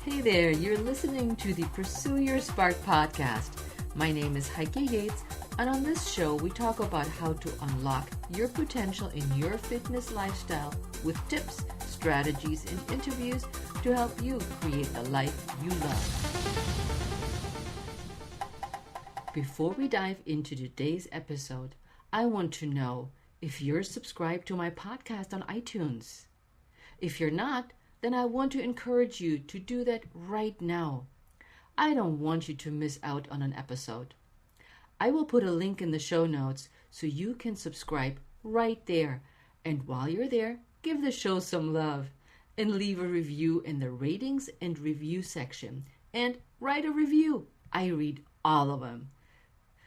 Hey there, you're listening to the Pursue Your Spark podcast. My name is Heike Yates, and on this show, we talk about how to unlock your potential in your fitness lifestyle with tips, strategies, and interviews to help you create the life you love. Before we dive into today's episode, I want to know if you're subscribed to my podcast on iTunes. If you're not, then I want to encourage you to do that right now. I don't want you to miss out on an episode. I will put a link in the show notes so you can subscribe right there. And while you're there, give the show some love and leave a review in the ratings and review section. And write a review. I read all of them.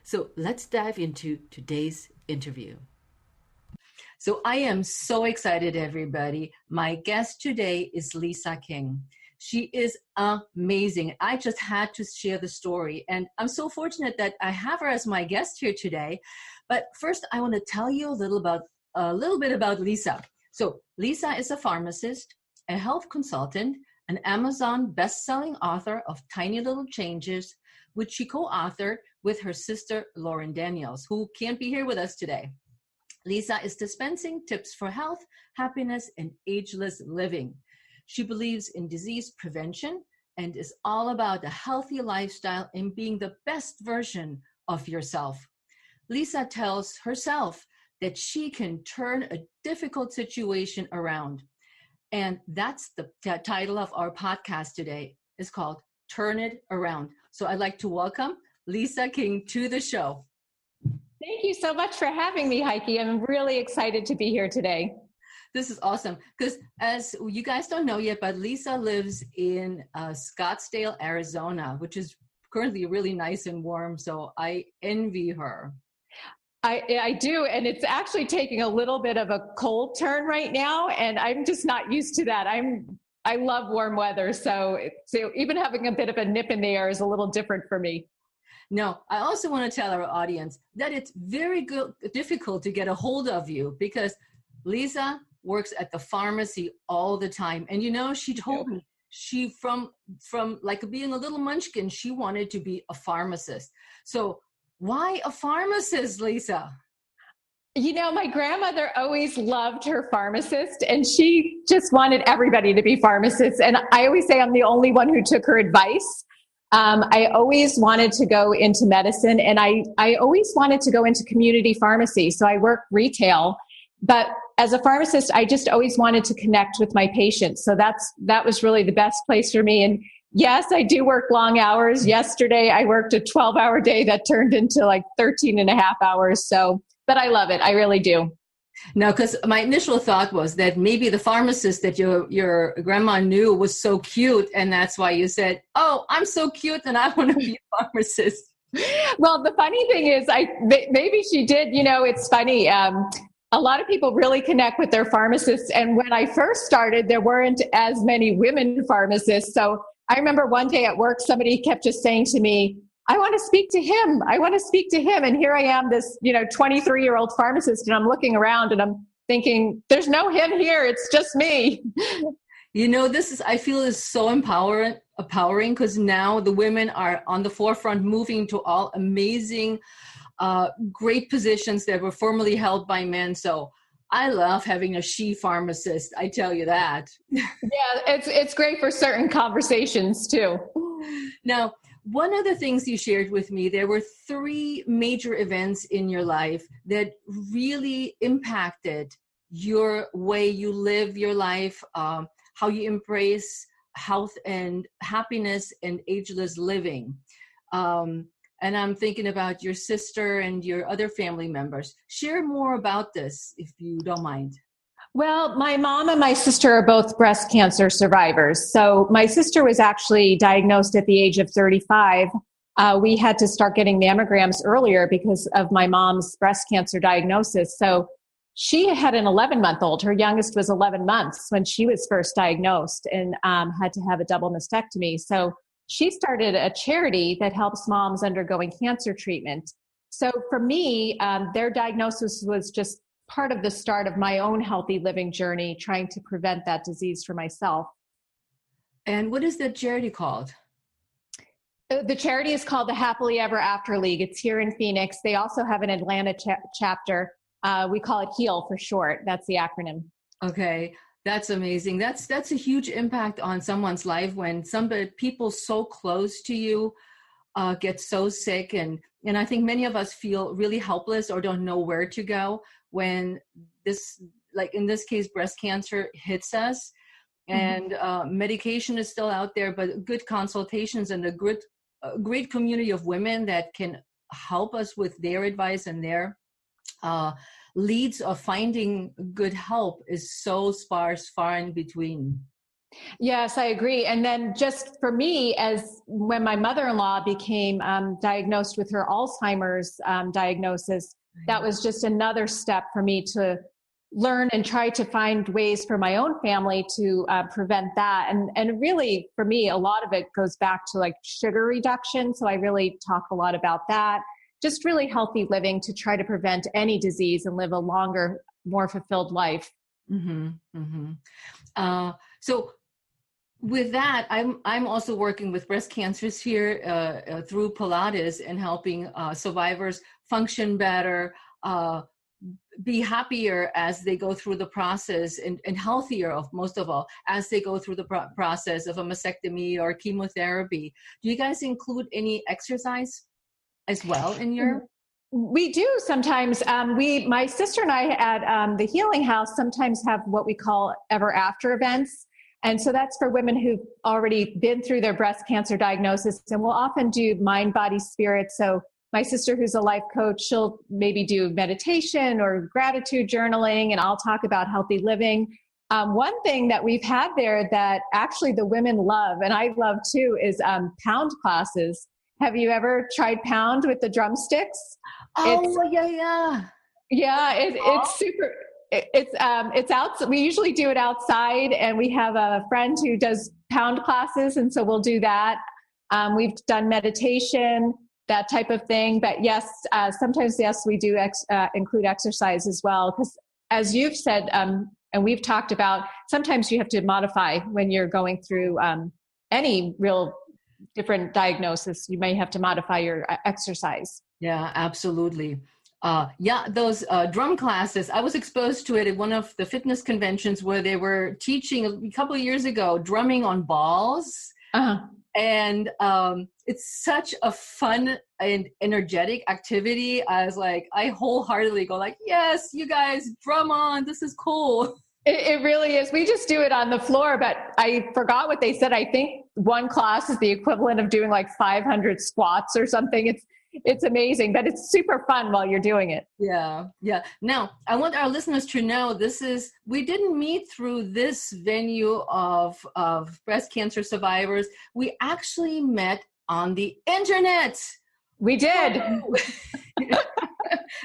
So let's dive into today's interview. So I am so excited, everybody. My guest today is Lisa King. She is amazing. I just had to share the story, and I'm so fortunate that I have her as my guest here today. But first, I want to tell you a little bit about Lisa. So Lisa is a pharmacist, a health consultant, an Amazon best-selling author of Tiny Little Changes, which she co-authored with her sister, Lauren Daniels, who can't be here with us today. Lisa is dispensing tips for health, happiness, and ageless living. She believes in disease prevention and is all about a healthy lifestyle and being the best version of yourself. Lisa tells herself that she can turn a difficult situation around. And that's the title of our podcast today. It's called Turn It Around. So I'd like to welcome Lisa King to the show. Thank you so much for having me, Heike. I'm really excited to be here today. This is awesome because as you guys don't know yet, but Lisa lives in Scottsdale, Arizona, which is currently really nice and warm. So I envy her. I do. And it's actually taking a little bit of a cold turn right now. And I'm just not used to that. I love warm weather. So even having a bit of a nip in the air is a little different for me. No, I also want to tell our audience that it's very difficult to get a hold of you because Lisa works at the pharmacy all the time. And she told me she from like being a little munchkin, she wanted to be a pharmacist. So why a pharmacist, Lisa? My grandmother always loved her pharmacist, and she just wanted everybody to be pharmacists. And I always say I'm the only one who took her advice. I always wanted to go into medicine, and I always wanted to go into community pharmacy. So I work retail, but as a pharmacist, I just always wanted to connect with my patients. So that was really the best place for me. And yes, I do work long hours. Yesterday, I worked a 12-hour day that turned into like 13 and a half hours. But I love it. I really do. No, because my initial thought was that maybe the pharmacist that your grandma knew was so cute, and that's why you said, "Oh, I'm so cute, and I want to be a pharmacist." Well, the funny thing is, maybe she did. It's funny. A lot of people really connect with their pharmacists, and when I first started, there weren't as many women pharmacists. So I remember one day at work, somebody kept just saying to me, I want to speak to him. I want to speak to him. And here I am, this, 23-year-old pharmacist, and I'm looking around and I'm thinking, there's no him here. It's just me. I feel is so empowering because now the women are on the forefront, moving to all amazing, great positions that were formerly held by men. So I love having a she pharmacist. I tell you that. Yeah, it's great for certain conversations too. Now, one of the things you shared with me, there were 3 major events in your life that really impacted your way you live your life, how you embrace health and happiness and ageless living. And I'm thinking about your sister and your other family members. Share more about this, if you don't mind. Well, my mom and my sister are both breast cancer survivors. So my sister was actually diagnosed at the age of 35. We had to start getting mammograms earlier because of my mom's breast cancer diagnosis. So she had an 11-month-old. Her youngest was 11 months when she was first diagnosed and had to have a double mastectomy. So she started a charity that helps moms undergoing cancer treatment. So for me, their diagnosis was just part of the start of my own healthy living journey, trying to prevent that disease for myself. And what is that charity called? The charity is called the Happily Ever After League. It's here in Phoenix. They also have an Atlanta chapter. We call it HEAL for short. That's the acronym. Okay, that's amazing. That's a huge impact on someone's life when people so close to you get so sick, and I think many of us feel really helpless or don't know where to go when this, like in this case, breast cancer hits us. And medication is still out there, but good consultations and a great community of women that can help us with their advice and their leads of finding good help is so sparse, far in between. Yes, I agree. And then just for me, as when my mother-in-law became diagnosed with her Alzheimer's diagnosis, that was just another step for me to learn and try to find ways for my own family to prevent that. And really, for me, a lot of it goes back to like sugar reduction. So I really talk a lot about that. Just really healthy living to try to prevent any disease and live a longer, more fulfilled life. So with that, I'm also working with breast cancer sphere through Pilates and helping survivors function better, be happier as they go through the process, and healthier, most of all, as they go through the process of a mastectomy or chemotherapy. Do you guys include any exercise as well in your? We do sometimes. My sister and I at the Healing House sometimes have what we call ever after events. And so that's for women who've already been through their breast cancer diagnosis. And we'll often do mind, body, spirit. So my sister, who's a life coach, she'll maybe do meditation or gratitude journaling, and I'll talk about healthy living. One thing that we've had there that actually the women love, and I love too, is pound classes. Have you ever tried pound with the drumsticks? Yeah. It's super. It's out. We usually do it outside, and we have a friend who does pound classes, and so we'll do that. We've done meditation, that type of thing. But yes, sometimes, yes, we do include exercise as well. Because as you've said, and we've talked about, sometimes you have to modify when you're going through any real different diagnosis. You may have to modify your exercise. Yeah, absolutely. Those drum classes, I was exposed to it at one of the fitness conventions where they were teaching a couple of years ago, drumming on balls. And it's such a fun and energetic activity. I was like, I wholeheartedly go like, yes, you guys drum on. This is cool. It really is. We just do it on the floor, but I forgot what they said. I think one class is the equivalent of doing like 500 squats or something. It's amazing, but it's super fun while you're doing it. Yeah. Now, I want our listeners to know we didn't meet through this venue of breast cancer survivors. We actually met on the internet. We did.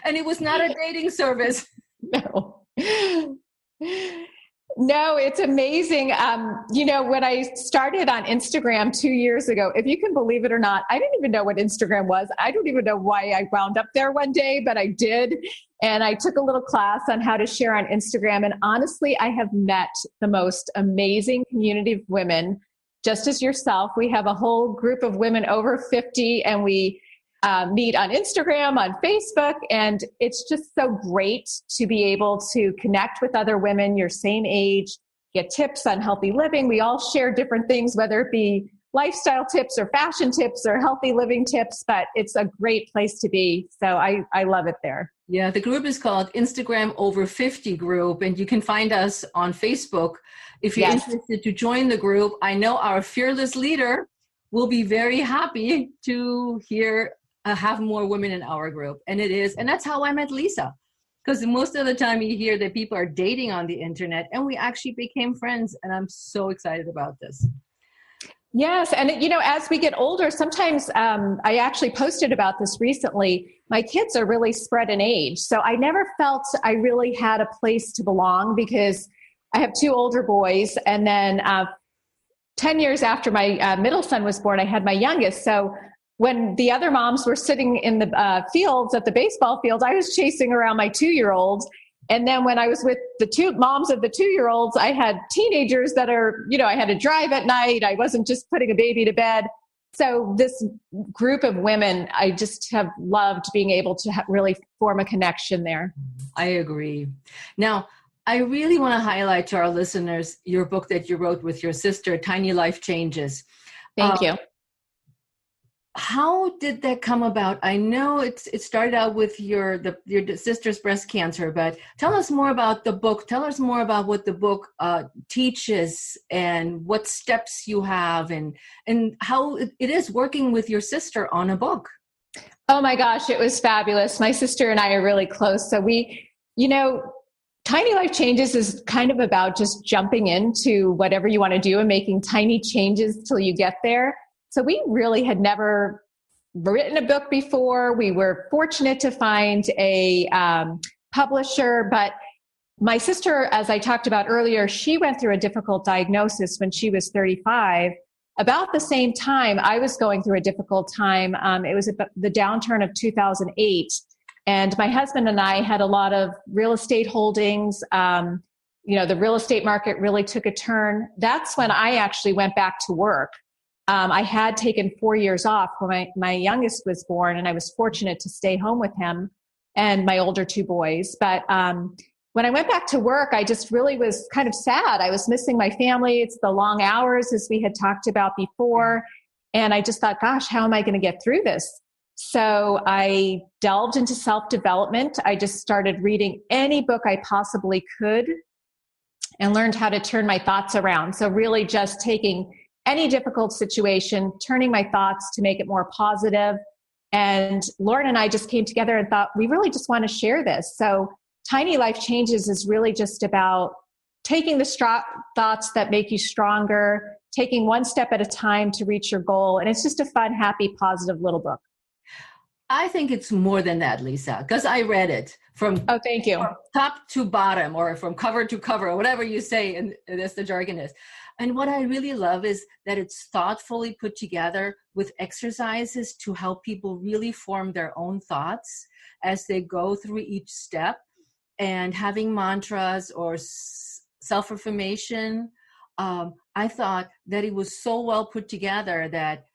And it was not a dating service. No, it's amazing. When I started on Instagram 2 years ago, if you can believe it or not, I didn't even know what Instagram was. I don't even know why I wound up there one day, but I did. And I took a little class on how to share on Instagram. And honestly, I have met the most amazing community of women, just as yourself. We have a whole group of women over 50, and we meet on Instagram, on Facebook, and it's just so great to be able to connect with other women your same age, get tips on healthy living. We all share different things, whether it be lifestyle tips or fashion tips or healthy living tips, but it's a great place to be. So I love it there. Yeah, the group is called Instagram Over 50 Group, and you can find us on Facebook if you're interested to join the group. I know our fearless leader will be very happy to have more women in our group. And that's how I met Lisa. Because most of the time you hear that people are dating on the internet, and we actually became friends, and I'm so excited about this. Yes. And, as we get older, sometimes I actually posted about this recently. My kids are really spread in age. So I never felt I really had a place to belong, because I have 2 older boys. And then 10 years after my middle son was born, I had my youngest. So when the other moms were sitting in the fields at the baseball field, I was chasing around my 2-year-old. And then when I was with the two moms of the 2-year-olds, I had teenagers that are, I had to drive at night. I wasn't just putting a baby to bed. So this group of women, I just have loved being able to really form a connection there. I agree. Now, I really want to highlight to our listeners your book that you wrote with your sister, Tiny Life Changes. Thank you. How did that come about? I know it started out with your sister's breast cancer, but tell us more about the book. Tell us more about what the book teaches and what steps you have and how it is working with your sister on a book. Oh my gosh, it was fabulous. My sister and I are really close. So Tiny Life Changes is kind of about just jumping into whatever you want to do and making tiny changes till you get there. So we really had never written a book before. We were fortunate to find a publisher, but my sister, as I talked about earlier, she went through a difficult diagnosis when she was 35. About the same time, I was going through a difficult time. It was about the downturn of 2008. And my husband and I had a lot of real estate holdings. The real estate market really took a turn. That's when I actually went back to work. I had taken 4 years off when my youngest was born, and I was fortunate to stay home with him and my older 2 boys. But when I went back to work, I just really was kind of sad. I was missing my family. It's the long hours, as we had talked about before. And I just thought, gosh, how am I going to get through this? So I delved into self-development. I just started reading any book I possibly could and learned how to turn my thoughts around. So really just taking any difficult situation, turning my thoughts to make it more positive. And Lauren and I just came together and thought, we really just want to share this. So Tiny Life Changes is really just about taking the thoughts that make you stronger, taking one step at a time to reach your goal. And it's just a fun, happy, positive little book. I think it's more than that, Lisa, because I read it from thank you. From top to bottom, or from cover to cover, or whatever you say, and that's the jargon is. And what I really love is that it's thoughtfully put together with exercises to help people really form their own thoughts as they go through each step, and having mantras or self-affirmation. I thought that it was so well put together that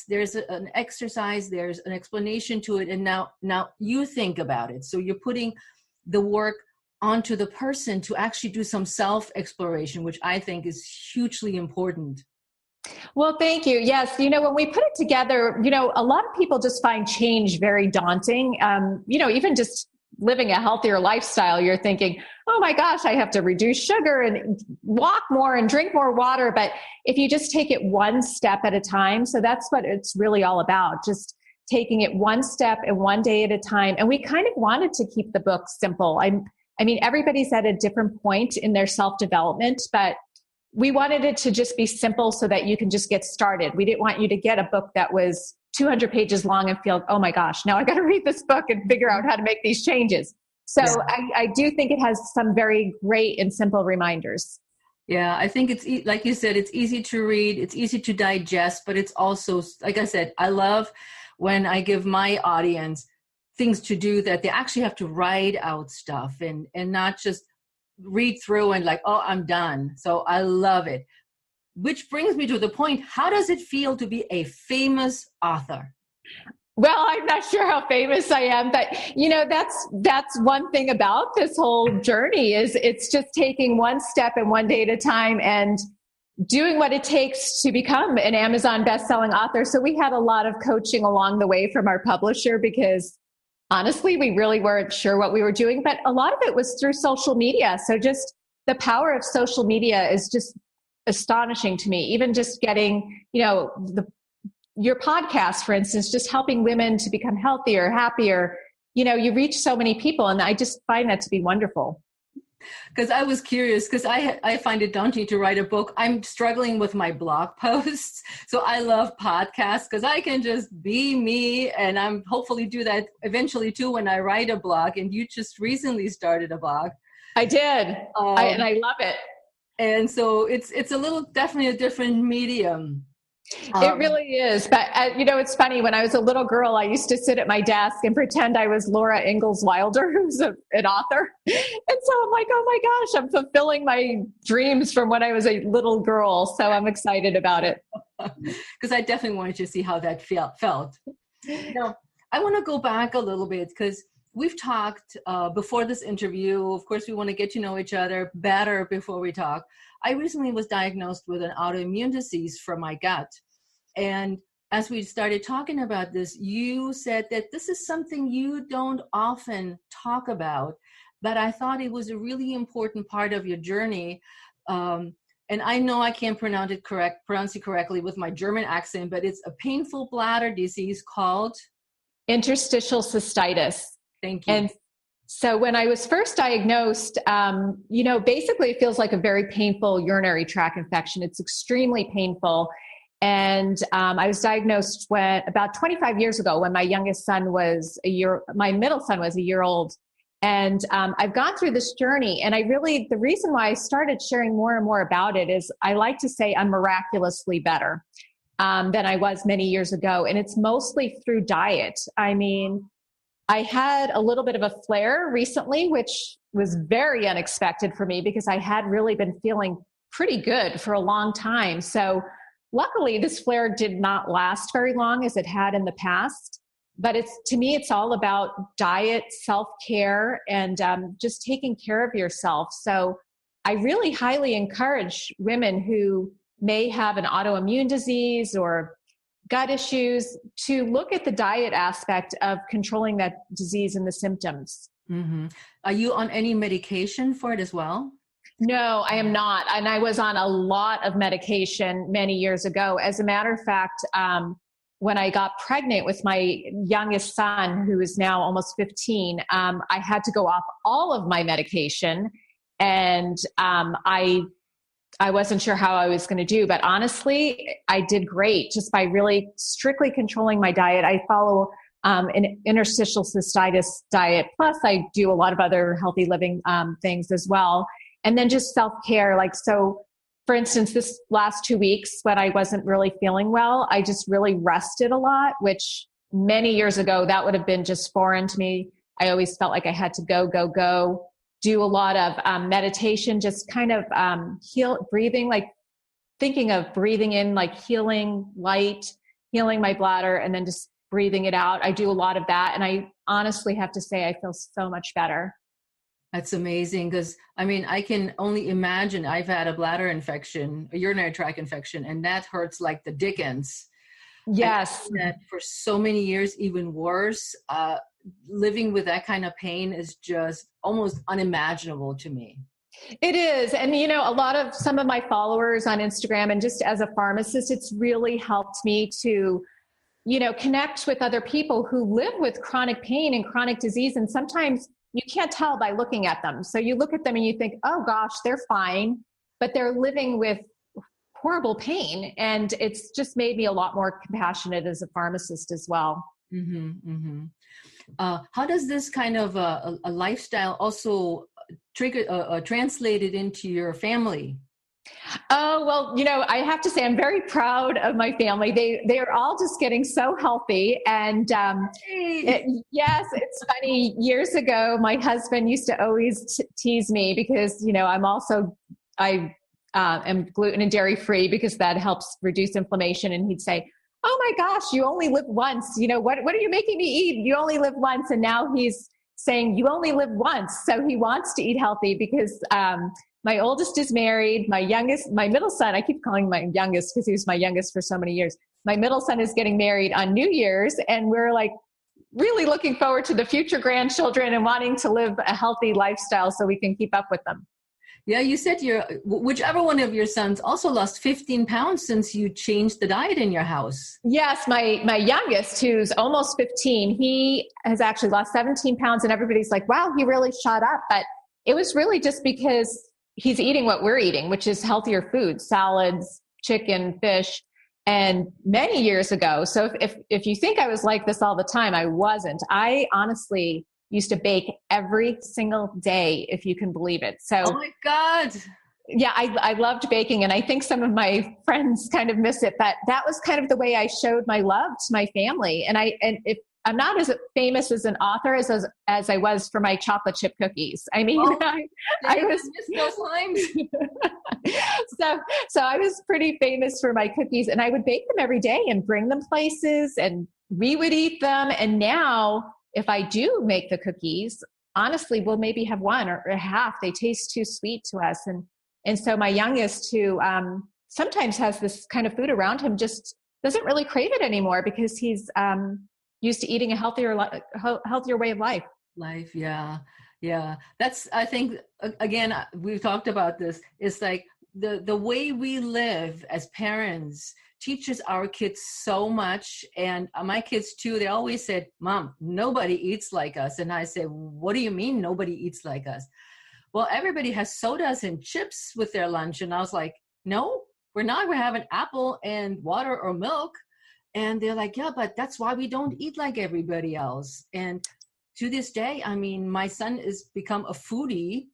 there's an exercise, there's an explanation to it, and now you think about it. So you're putting the work onto the person to actually do some self-exploration, which I think is hugely important. Well, thank you. Yes. When we put it together, a lot of people just find change very daunting. Even just living a healthier lifestyle, you're thinking, oh my gosh, I have to reduce sugar and walk more and drink more water. But if you just take it one step at a time, so that's what it's really all about, just taking it one step and one day at a time. And we kind of wanted to keep the book simple. I mean, everybody's at a different point in their self-development, but we wanted it to just be simple so that you can just get started. We didn't want you to get a book that was 200 pages long and feel, oh my gosh, now I got to read this book and figure out how to make these changes. So yeah. I do think it has some very great and simple reminders. Yeah, I think it's, like you said, it's easy to read, it's easy to digest, but it's also, like I said, I love when I give my audience things to do that they actually have to write out stuff and not just read through and like, oh, I'm done. So I love it. Which brings me to the point, how does it feel to be a famous author? Well, I'm not sure how famous I am, but that's one thing about this whole journey is it's just taking one step and one day at a time and doing what it takes to become an Amazon best-selling author. So we had a lot of coaching along the way from our publisher because honestly, we really weren't sure what we were doing, but a lot of it was through social media. So just the power of social media is just astonishing to me. Even just getting, your podcast, for instance, just helping women to become healthier, happier, you reach so many people. And I just find that to be wonderful. Because I was curious, because I find it daunting to write a book. I'm struggling with my blog posts. So I love podcasts because I can just be me, and I'm hopefully do that eventually too when I write a blog. And you just recently started a blog. I did. And I love it. And so it's definitely a different medium. It really is. But, it's funny. When I was a little girl, I used to sit at my desk and pretend I was Laura Ingalls Wilder, who's an author. And so I'm like, oh my gosh, I'm fulfilling my dreams from when I was a little girl. So I'm excited about it. Because I definitely wanted to see how that felt. Now, I want to go back a little bit because we've talked before this interview. Of course, we want to get to know each other better before we talk. I recently was diagnosed with an autoimmune disease for my gut. And as we started talking about this, you said that this is something you don't often talk about, but I thought it was a really important part of your journey. And I know I can't pronounce it correctly with my German accent, but it's a painful bladder disease called interstitial cystitis. Thank you. And so when I was first diagnosed, basically it feels like a very painful urinary tract infection. It's extremely painful. And I was diagnosed about 25 years ago when my middle son was a year old. And I've gone through this journey, and the reason why I started sharing more and more about it is I like to say I'm miraculously better than I was many years ago. And it's mostly through diet. I mean, I had a little bit of a flare recently, which was very unexpected for me because I had really been feeling pretty good for a long time. So luckily this flare did not last very long as it had in the past. But to me, it's all about diet, self-care, and just taking care of yourself. So I really highly encourage women who may have an autoimmune disease or gut issues to look at the diet aspect of controlling that disease and the symptoms. Mm-hmm. Are you on any medication for it as well? No, I am not. And I was on a lot of medication many years ago. As a matter of fact, when I got pregnant with my youngest son, who is now almost 15, I had to go off all of my medication. And I wasn't sure how I was going to do, but honestly, I did great just by really strictly controlling my diet. I follow an interstitial cystitis diet. Plus I do a lot of other healthy living things as well. And then just self-care. So for instance, this last 2 weeks when I wasn't really feeling well, I just really rested a lot, which many years ago, that would have been just foreign to me. I always felt like I had to go. Do a lot of meditation, just kind of breathing, like thinking of breathing in, like healing light, healing my bladder, and then just breathing it out. I do a lot of that. And I honestly have to say, I feel so much better. That's amazing. Because I can only imagine. I've had a bladder infection, a urinary tract infection, and that hurts like the dickens. Yes. That for so many years, even worse. Living with that kind of pain is just almost unimaginable to me. It is. And, some of my followers on Instagram and just as a pharmacist, it's really helped me to, connect with other people who live with chronic pain and chronic disease. And sometimes you can't tell by looking at them. So you look at them and you think, oh gosh, they're fine, but they're living with horrible pain. And it's just made me a lot more compassionate as a pharmacist as well. Mm-hmm, mm-hmm. How does this kind of a lifestyle also translated into your family? Oh, well, I have to say I'm very proud of my family. They are all just getting so healthy. And yes, it's funny. Years ago, my husband used to always tease me because, I am gluten and dairy free because that helps reduce inflammation. And he'd say, oh my gosh, you only live once. What are you making me eat? You only live once. And now he's saying you only live once. So he wants to eat healthy because my oldest is married. My middle son, I keep calling him my youngest because he was my youngest for so many years. My middle son is getting married on New Year's. And we're like really looking forward to the future grandchildren and wanting to live a healthy lifestyle so we can keep up with them. Yeah, you said whichever one of your sons also lost 15 pounds since you changed the diet in your house. Yes, my youngest, who's almost 15, he has actually lost 17 pounds, and everybody's like, wow, he really shot up. But it was really just because he's eating what we're eating, which is healthier food, salads, chicken, fish, and many years ago. So if you think I was like this all the time, I wasn't. I honestly used to bake every single day, if you can believe it. So, oh my God. Yeah, I loved baking, and I think some of my friends kind of miss it, but that was kind of the way I showed my love to my family. And if I'm not as famous as an author as I was for my chocolate chip cookies. I mean, Oh, I dang, I was miss those times. so I was pretty famous for my cookies, and I would bake them every day and bring them places, and we would eat them. And now, if I do make the cookies, honestly, we'll maybe have one or half. They taste too sweet to us, and so my youngest, who sometimes has this kind of food around him, just doesn't really crave it anymore because he's used to eating a healthier way of life. Life, yeah. Yeah. That's, I think, again, we've talked about this. It's like the way we live as parents teaches our kids so much. And my kids too, they always said, Mom, nobody eats like us. And I said, what do you mean nobody eats like us? Well, everybody has sodas and chips with their lunch. And I was like, no, we're not. We're having apple and water or milk. And they're like, yeah, but that's why we don't eat like everybody else. And to this day, I mean, my son has become a foodie,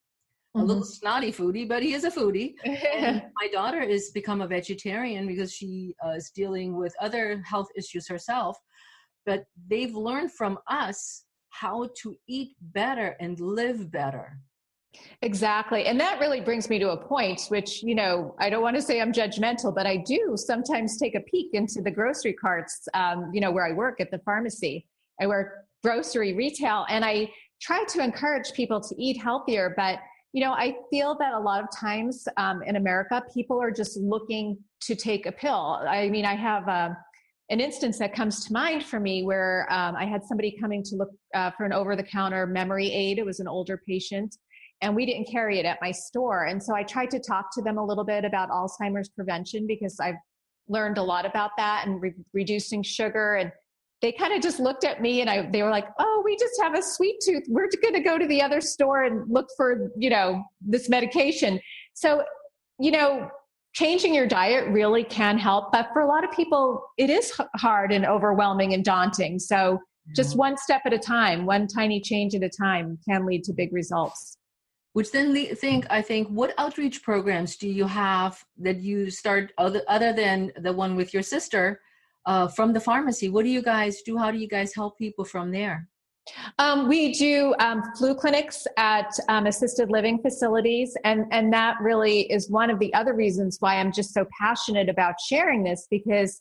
a little snotty foodie, but he is a foodie. And my daughter has become a vegetarian because she is dealing with other health issues herself. But they've learned from us how to eat better and live better. Exactly. And that really brings me to a point, which, I don't want to say I'm judgmental, but I do sometimes take a peek into the grocery carts, where I work at the pharmacy. I work grocery retail, and I try to encourage people to eat healthier. But, I feel that a lot of times in America, people are just looking to take a pill. I mean, I have an instance that comes to mind for me where I had somebody coming to look for an over-the-counter memory aid. It was an older patient, and we didn't carry it at my store. And so I tried to talk to them a little bit about Alzheimer's prevention, because I've learned a lot about that and reducing sugar. And they kind of just looked at me, and they were like, oh, we just have a sweet tooth. We're going to go to the other store and look for, this medication. So, changing your diet really can help. But for a lot of people, it is hard and overwhelming and daunting. So just one step at a time, one tiny change at a time can lead to big results. Which then I think, what outreach programs do you have that you start other than the one with your sister from the pharmacy? What do you guys do? How do you guys help people from there? We do flu clinics at assisted living facilities. And that really is one of the other reasons why I'm just so passionate about sharing this, because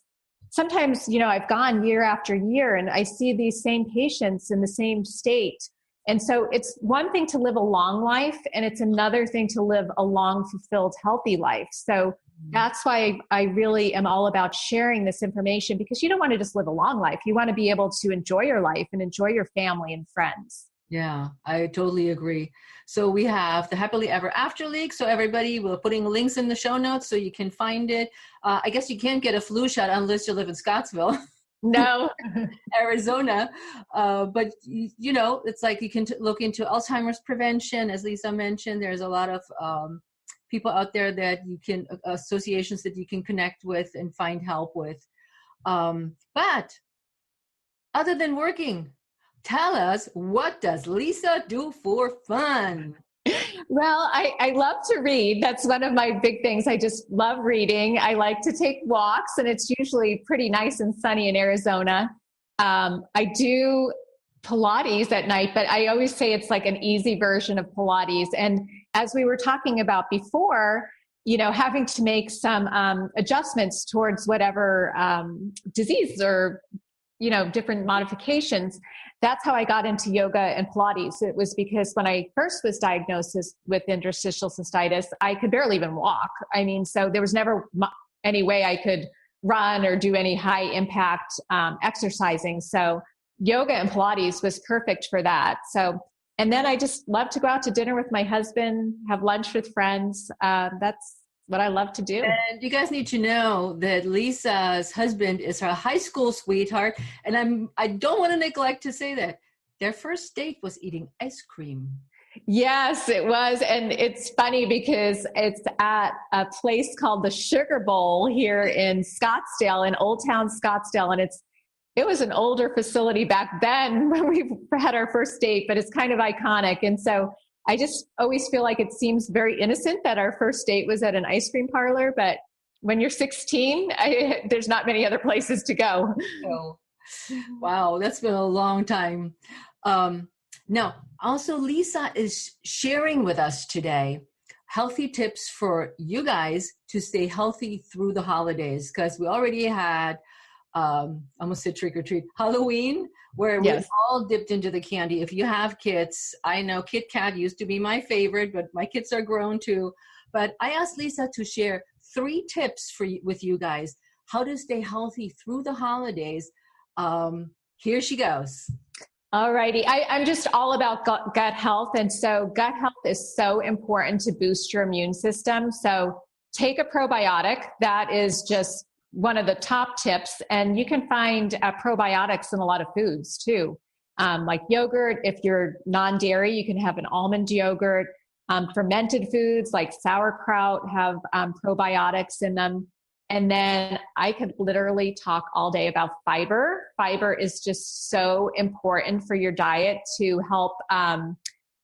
sometimes, I've gone year after year and I see these same patients in the same state. And so it's one thing to live a long life, and it's another thing to live a long, fulfilled, healthy life. So that's why I really am all about sharing this information, because you don't want to just live a long life. You want to be able to enjoy your life and enjoy your family and friends. Yeah, I totally agree. So we have the Happily Ever After League. So everybody, we're putting links in the show notes so you can find it. I guess you can't get a flu shot unless you live in Scottsville. No. Arizona. But, it's like you can look into Alzheimer's prevention. As Lisa mentioned, there's a lot of people out there that you can, associations that you can connect with and find help with. But other than working, tell us, what does Lisa do for fun? Well, I love to read. That's one of my big things. I just love reading. I like to take walks, and it's usually pretty nice and sunny in Arizona. I do Pilates at night, but I always say it's like an easy version of Pilates. And as we were talking about before, having to make some adjustments towards whatever disease or, different modifications. That's how I got into yoga and Pilates. It was because when I first was diagnosed with interstitial cystitis, I could barely even walk. I mean, so there was never any way I could run or do any high impact exercising. So yoga and Pilates was perfect for that. So, and then I just love to go out to dinner with my husband, have lunch with friends. That's what I love to do. And you guys need to know that Lisa's husband is her high school sweetheart. And I don't want to neglect to say that their first date was eating ice cream. Yes, it was. And it's funny because it's at a place called the Sugar Bowl here in Scottsdale, in Old Town Scottsdale. And it was an older facility back then when we had our first date, but it's kind of iconic. And so I just always feel like it seems very innocent that our first date was at an ice cream parlor, but when you're 16, there's not many other places to go. Oh, wow, that's been a long time. Now, also, Lisa is sharing with us today healthy tips for you guys to stay healthy through the holidays, because we already had, I almost said trick or treat, Halloween, where we all dipped into the candy. If you have kids, I know Kit Kat used to be my favorite, but my kids are grown too. But I asked Lisa to share 3 tips with you guys, how to stay healthy through the holidays. Here she goes. All righty. I'm just all about gut health. And so gut health is so important to boost your immune system. So take a probiotic. That is just one of the top tips. And you can find probiotics in a lot of foods too. Like yogurt. If you're non-dairy, you can have an almond yogurt. Fermented foods like sauerkraut have probiotics in them. And then I could literally talk all day about fiber. Fiber is just so important for your diet to help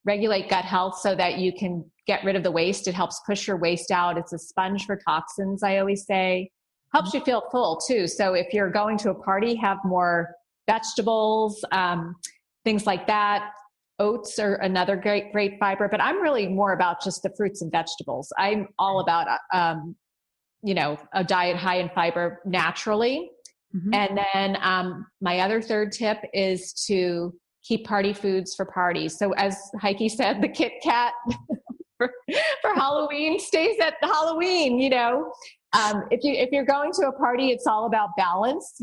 regulate gut health so that you can get rid of the waste. It helps push your waste out. It's a sponge for toxins, I always say. Helps you feel full too. So if you're going to a party, have more vegetables, things like that. Oats are another great fiber, but I'm really more about just the fruits and vegetables. I'm all about a diet high in fiber naturally. Mm-hmm. And then my other third tip is to keep party foods for parties. So as Heike said, the Kit Kat for Halloween stays at Halloween. If you're going to a party, it's all about balance,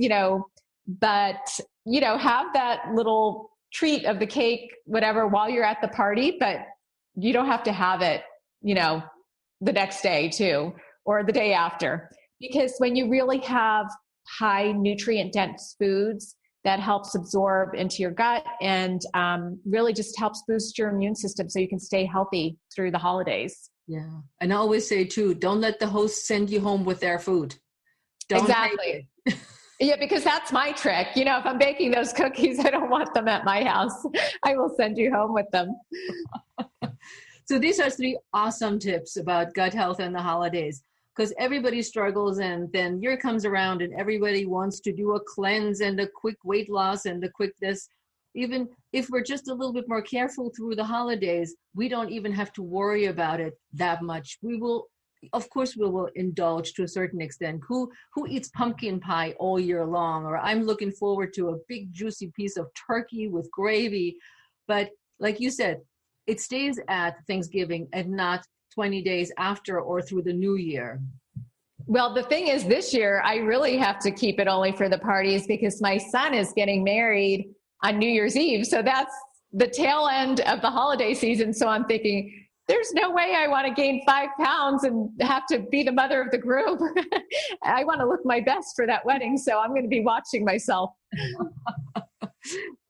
but have that little treat of the cake, whatever, while you're at the party, but you don't have to have it, the next day too, or the day after. Because when you really have high nutrient dense foods, that helps absorb into your gut and really just helps boost your immune system so you can stay healthy through the holidays. Yeah. And I always say too, don't let the host send you home with their food. Don't exactly. Yeah, because that's my trick. If I'm baking those cookies, I don't want them at my house. I will send you home with them. So these are 3 awesome tips about gut health and the holidays, because everybody struggles, and then year comes around and everybody wants to do a cleanse and a quick weight loss and a quick this. Even if we're just a little bit more careful through the holidays, we don't even have to worry about it that much. Of course, we will indulge to a certain extent. Who eats pumpkin pie all year long? Or I'm looking forward to a big juicy piece of turkey with gravy. But like you said, it stays at Thanksgiving and not 20 days after or through the new year. Well, the thing is, this year, I really have to keep it only for the parties because my son is getting married on New Year's Eve. So that's the tail end of the holiday season. So I'm thinking, there's no way I want to gain 5 pounds and have to be the mother of the groom. I want to look my best for that wedding. So I'm going to be watching myself.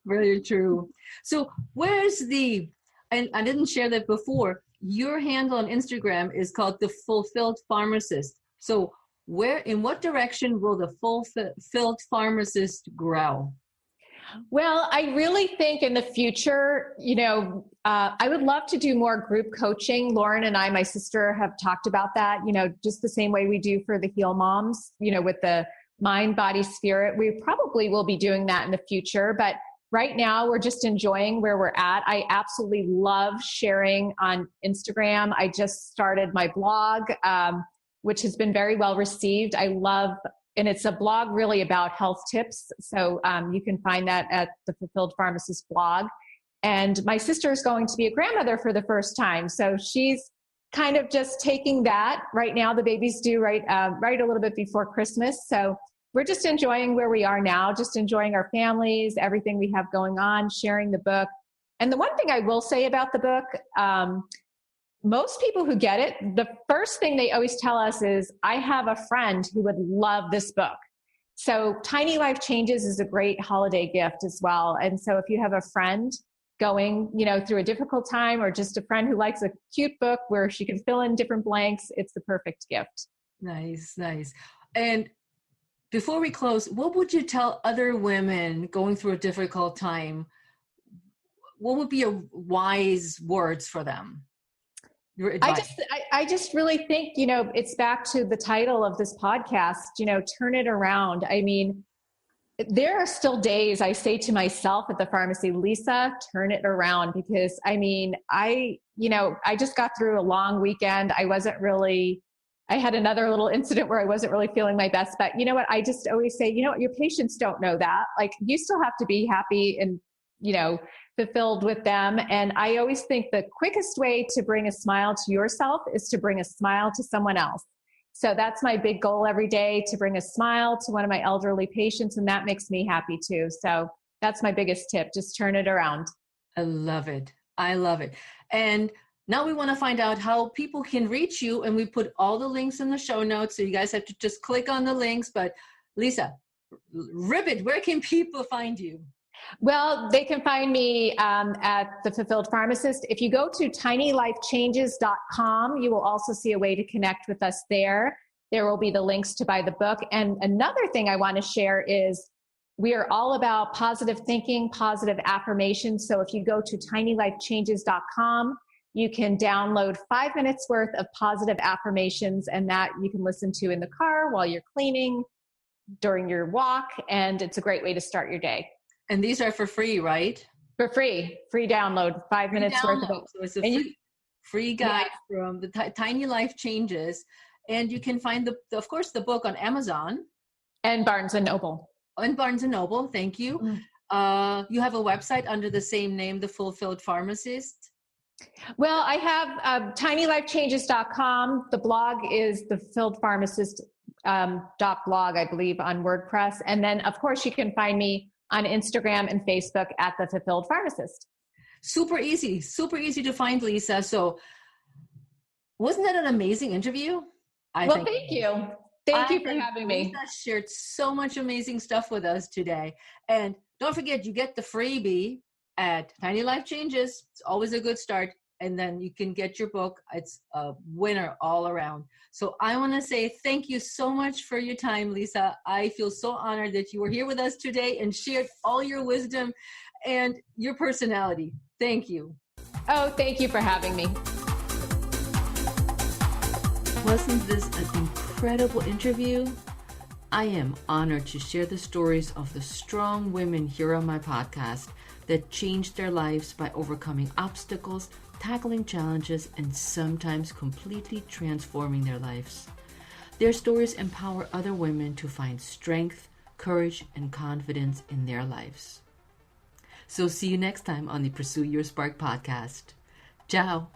Very true. So and I didn't share that before, your handle on Instagram is called The Fulfilled Pharmacist. So in what direction will the Fulfilled Pharmacist grow? Well, I really think in the future, I would love to do more group coaching. Lauren and I, my sister, have talked about that, just the same way we do for the Heal Moms, with the mind, body, spirit. We probably will be doing that in the future. But right now, we're just enjoying where we're at. I absolutely love sharing on Instagram. I just started my blog, which has been very well received. And it's a blog really about health tips. So you can find that at the Fulfilled Pharmacist blog. And my sister is going to be a grandmother for the first time. So she's kind of just taking that. Right now, the baby's due right a little bit before Christmas. So we're just enjoying where we are now, just enjoying our families, everything we have going on, sharing the book. And the one thing I will say about the book, most people who get it, the first thing they always tell us is, I have a friend who would love this book. So Tiny Life Changes is a great holiday gift as well. And so if you have a friend going, through a difficult time, or just a friend who likes a cute book where she can fill in different blanks, it's the perfect gift. Nice. And before we close, what would you tell other women going through a difficult time? what would be your wise words for them? Your advice? I just really think, it's back to the title of this podcast, turn it around. I mean, there are still days I say to myself at the pharmacy, Lisa, turn it around, because I just got through a long weekend. I had another little incident where I wasn't really feeling my best, but you know what? I just always say, your patients don't know that. Like, you still have to be happy and, fulfilled with them. And I always think the quickest way to bring a smile to yourself is to bring a smile to someone else. So that's my big goal every day, to bring a smile to one of my elderly patients. And that makes me happy too. So that's my biggest tip. Just turn it around. I love it. I love it. And now we want to find out how people can reach you. And we put all the links in the show notes. So you guys have to just click on the links. But Lisa, Ribbit, where can people find you? Well, they can find me at The Fulfilled Pharmacist. If you go to tinylifechanges.com, you will also see a way to connect with us there. There will be the links to buy the book. And another thing I want to share is we are all about positive thinking, positive affirmations. So if you go to tinylifechanges.com, you can download 5 minutes worth of positive affirmations, and that you can listen to in the car while you're cleaning, during your walk. And it's a great way to start your day. And these are for free, right? For free download, 5 minutes worth of it. So it's a free guide from the Tiny Life Changes. And you can find of course, the book on Amazon. And Barnes & Noble. And Barnes & Noble, thank you. You have a website under the same name, The Fulfilled Pharmacist. Well, I have tinylifechanges.com. The blog is the Fulfilled Pharmacist .blog, I believe, on WordPress. And then, of course, you can find me on Instagram and Facebook at The Fulfilled Pharmacist. Super easy to find, Lisa. So wasn't that an amazing interview? Thank you. Thank you for having me. Lisa shared so much amazing stuff with us today. And don't forget, you get the freebie at Tiny Life Changes. It's always a good start. And then you can get your book. It's a winner all around. So I want to say thank you so much for your time, Lisa. I feel so honored that you were here with us today and shared all your wisdom and your personality. Thank you. Oh, thank you for having me. Wasn't this an incredible interview? I am honored to share the stories of the strong women here on my podcast that changed their lives by overcoming obstacles, tackling challenges, and sometimes completely transforming their lives. Their stories empower other women to find strength, courage, and confidence in their lives. So see you next time on the Pursue Your Spark podcast. Ciao.